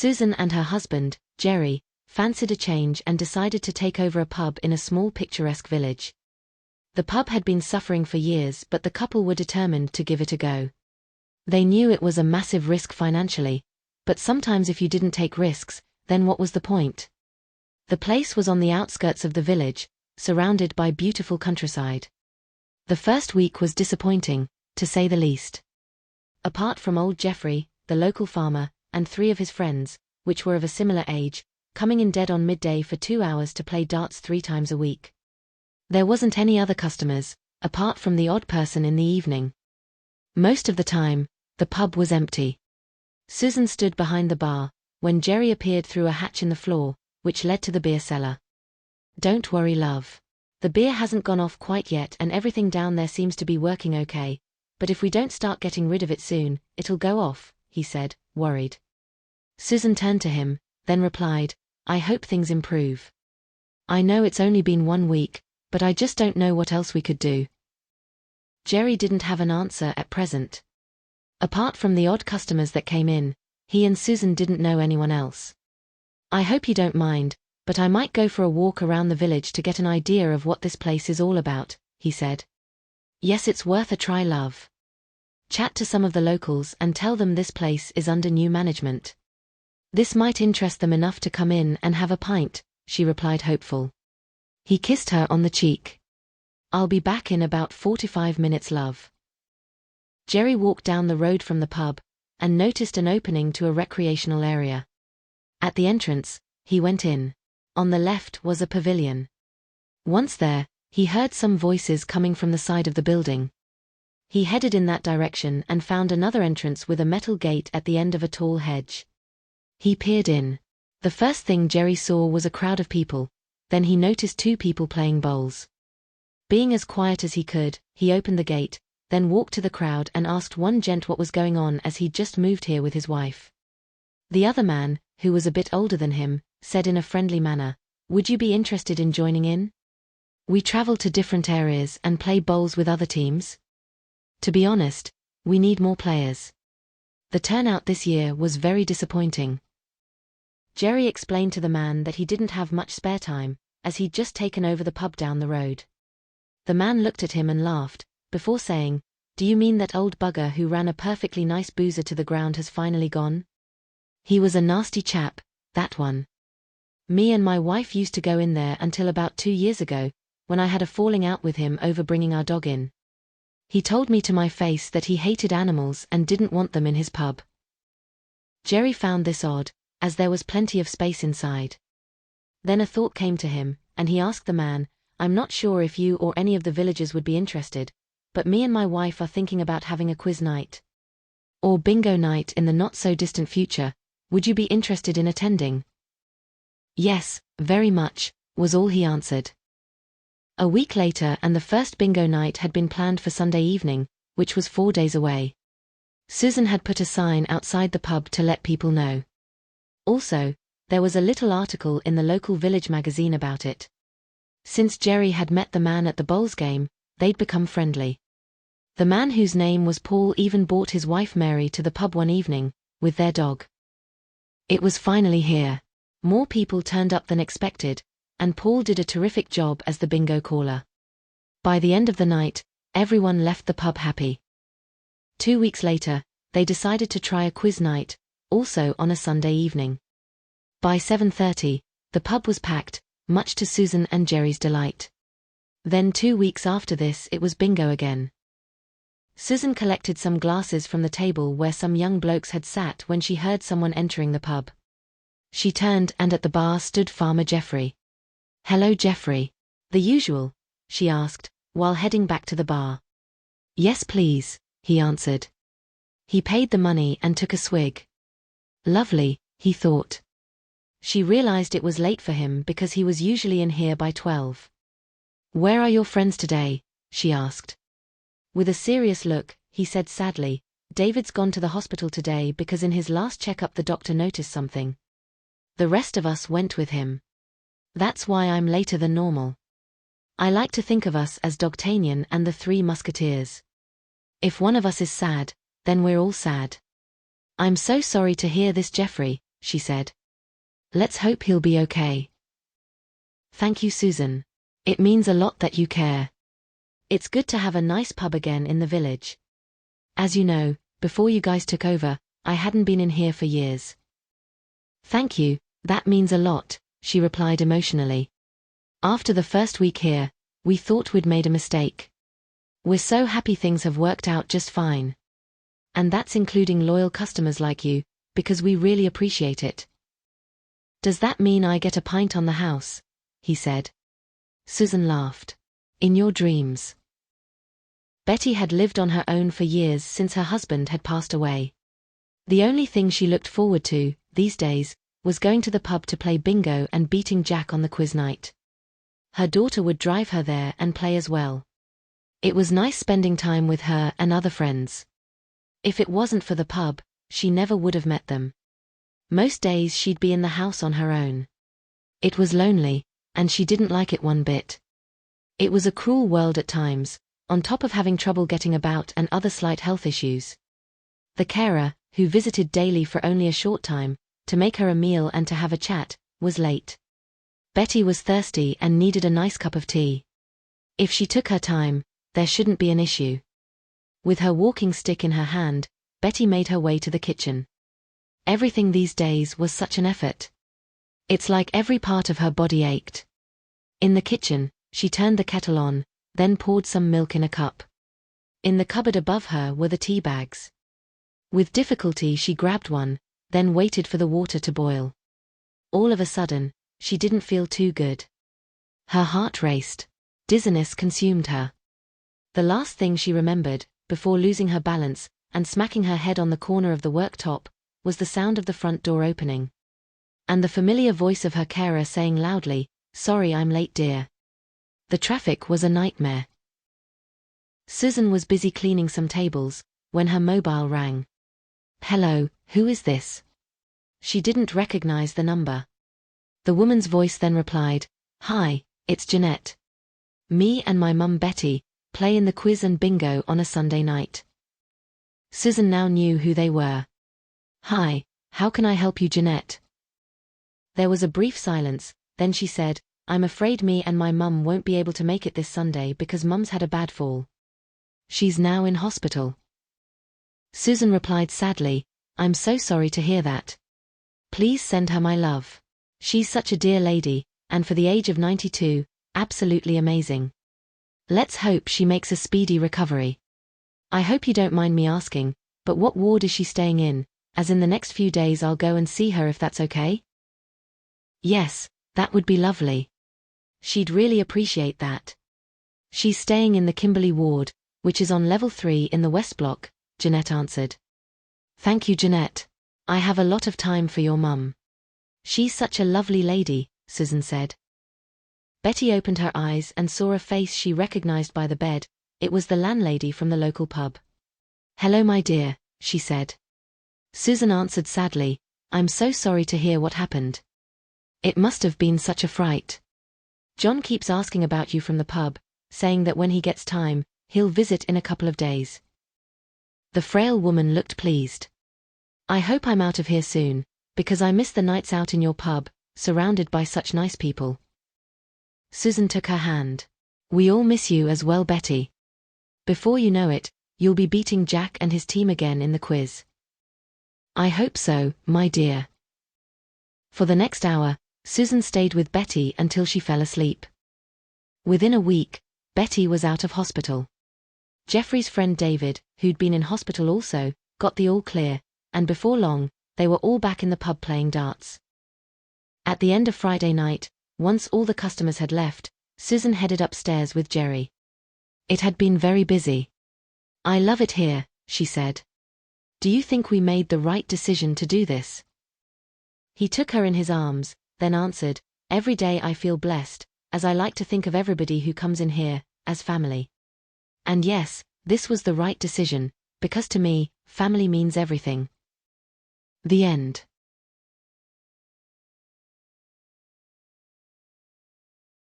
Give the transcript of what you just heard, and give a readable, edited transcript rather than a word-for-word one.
Susan and her husband, Jerry, fancied a change and decided to take over a pub in a small picturesque village. The pub had been suffering for years, but the couple were determined to give it a go. They knew it was a massive risk financially, but sometimes if you didn't take risks, then what was the point? The place was on the outskirts of the village, surrounded by beautiful countryside. The first week was disappointing, to say the least. Apart from old Jeffrey, the local farmer, and 3 of his friends, which were of a similar age, coming in dead on midday for 2 hours to play darts 3 times a week. There wasn't any other customers, apart from the odd person in the evening. Most of the time, the pub was empty. Susan stood behind the bar, when Jerry appeared through a hatch in the floor, which led to the beer cellar. "Don't worry, love. The beer hasn't gone off quite yet and everything down there seems to be working okay, but if we don't start getting rid of it soon, it'll go off," he said, worried. Susan turned to him, then replied, "I hope things improve. I know it's only been 1 week, but I just don't know what else we could do." Jerry didn't have an answer at present. Apart from the odd customers that came in, he and Susan didn't know anyone else. "I hope you don't mind, but I might go for a walk around the village to get an idea of what this place is all about," he said. "Yes, it's worth a try, love. Chat to some of the locals and tell them this place is under new management. This might interest them enough to come in and have a pint," she replied, hopeful. He kissed her on the cheek. "I'll be back in about 45 minutes, love." Jerry walked down the road from the pub, and noticed an opening to a recreational area. At the entrance, he went in. On the left was a pavilion. Once there, he heard some voices coming from the side of the building. He headed in that direction and found another entrance with a metal gate at the end of a tall hedge. He peered in. The first thing Jerry saw was a crowd of people, then he noticed 2 people playing bowls. Being as quiet as he could, he opened the gate, then walked to the crowd and asked one gent what was going on as he'd just moved here with his wife. The other man, who was a bit older than him, said in a friendly manner, "Would you be interested in joining in? We travel to different areas and play bowls with other teams. To be honest, we need more players. The turnout this year was very disappointing." Jerry explained to the man that he didn't have much spare time, as he'd just taken over the pub down the road. The man looked at him and laughed, before saying, "Do you mean that old bugger who ran a perfectly nice boozer to the ground has finally gone? He was a nasty chap, that one. Me and my wife used to go in there until about 2 years ago, when I had a falling out with him over bringing our dog in. He told me to my face that he hated animals and didn't want them in his pub." Jerry found this odd, as there was plenty of space inside. Then a thought came to him, and he asked the man, "I'm not sure if you or any of the villagers would be interested, but me and my wife are thinking about having a quiz night. Or bingo night in the not-so-distant future. Would you be interested in attending?" "Yes, very much," was all he answered. A week later and the first bingo night had been planned for Sunday evening, which was 4 days away. Susan had put a sign outside the pub to let people know. Also, there was a little article in the local village magazine about it. Since Jerry had met the man at the bowls game, they'd become friendly. The man, whose name was Paul, even brought his wife Mary to the pub one evening, with their dog. It was finally here. More people turned up than expected, and Paul did a terrific job as the bingo caller. By the end of the night, everyone left the pub happy. 2 weeks later, they decided to try a quiz night, also on a Sunday evening. By 7:30, the pub was packed, much to Susan and Jerry's delight. Then 2 weeks after this it was bingo again. Susan collected some glasses from the table where some young blokes had sat when she heard someone entering the pub. She turned and at the bar stood Farmer Jeffrey. "Hello, Jeffrey. The usual?" she asked, while heading back to the bar. "Yes, please," he answered. He paid the money and took a swig. Lovely, he thought. She realized it was late for him because he was usually in here by 12. "Where are your friends today?" she asked. With a serious look, he said sadly, "David's gone to the hospital today because in his last checkup the doctor noticed something. The rest of us went with him. That's why I'm later than normal. I like to think of us as D'Artagnan and the 3 Musketeers. If one of us is sad, then we're all sad. I'm so sorry to hear this, Jeffrey," she said. Let's hope he'll be okay. Thank you, Susan. It means a lot that you care. It's good to have a nice pub again in the village. As you know, before you guys took over, I hadn't been in here for years. Thank you, that means a lot, she replied emotionally. After the first week here, we thought we'd made a mistake. We're so happy things have worked out just fine. And that's including loyal customers like you, because we really appreciate it. Does that mean I get a pint on the house? He said. Susan laughed. In your dreams. Betty had lived on her own for years since her husband had passed away. The only thing she looked forward to, these days, was going to the pub to play bingo and beating Jack on the quiz night. Her daughter would drive her there and play as well. It was nice spending time with her and other friends. If it wasn't for the pub, she never would have met them. Most days she'd be in the house on her own. It was lonely, and she didn't like it one bit. It was a cruel world at times, on top of having trouble getting about and other slight health issues. The carer, who visited daily for only a short time, to make her a meal and to have a chat, was late. Betty was thirsty and needed a nice cup of tea. If she took her time, there shouldn't be an issue. With her walking stick in her hand, Betty made her way to the kitchen. Everything these days was such an effort. It's like every part of her body ached. In the kitchen, she turned the kettle on, then poured some milk in a cup. In the cupboard above her were the tea bags. With difficulty she grabbed one, then waited for the water to boil. All of a sudden, she didn't feel too good. Her heart raced. Dizziness consumed her. The last thing she remembered, before losing her balance and smacking her head on the corner of the worktop, was the sound of the front door opening. And the familiar voice of her carer saying loudly, "Sorry I'm late, dear." The traffic was a nightmare. Susan was busy cleaning some tables, when her mobile rang. "Hello, who is this?" She didn't recognize the number. The woman's voice then replied, "Hi, it's Jeanette. Me and my mum Betty play in the quiz and bingo on a Sunday night." Susan now knew who they were. "Hi, how can I help you, Jeanette?" There was a brief silence, then she said, "I'm afraid me and my mum won't be able to make it this Sunday because Mum's had a bad fall. She's now in hospital." Susan replied sadly, "I'm so sorry to hear that. Please send her my love. She's such a dear lady, and for the age of 92, absolutely amazing. Let's hope she makes a speedy recovery. I hope you don't mind me asking, but what ward is she staying in, as in the next few days I'll go and see her if that's okay?" "Yes, that would be lovely. She'd really appreciate that. She's staying in the Kimberley ward, which is on level 3 in the West Block," Jeanette answered. "Thank you, Jeanette. I have a lot of time for your mum. She's such a lovely lady," Susan said. Betty opened her eyes and saw a face she recognized by the bed. It was the landlady from the local pub. "Hello, my dear," she said. Susan answered sadly, "I'm so sorry to hear what happened. It must have been such a fright. John keeps asking about you from the pub, saying that when he gets time, he'll visit in a couple of days." The frail woman looked pleased. "I hope I'm out of here soon, because I miss the nights out in your pub, surrounded by such nice people." Susan took her hand. "We all miss you as well, Betty. Before you know it, you'll be beating Jack and his team again in the quiz." "I hope so, my dear." For the next hour, Susan stayed with Betty until she fell asleep. Within a week, Betty was out of hospital. Jeffrey's friend David, who'd been in hospital also, got the all clear, and before long, they were all back in the pub playing darts. At the end of Friday night, once all the customers had left, Susan headed upstairs with Jerry. It had been very busy. "I love it here," she said. "Do you think we made the right decision to do this?" He took her in his arms, then answered, "Every day I feel blessed, as I like to think of everybody who comes in here, as family. And yes, this was the right decision, because to me, family means everything." The end.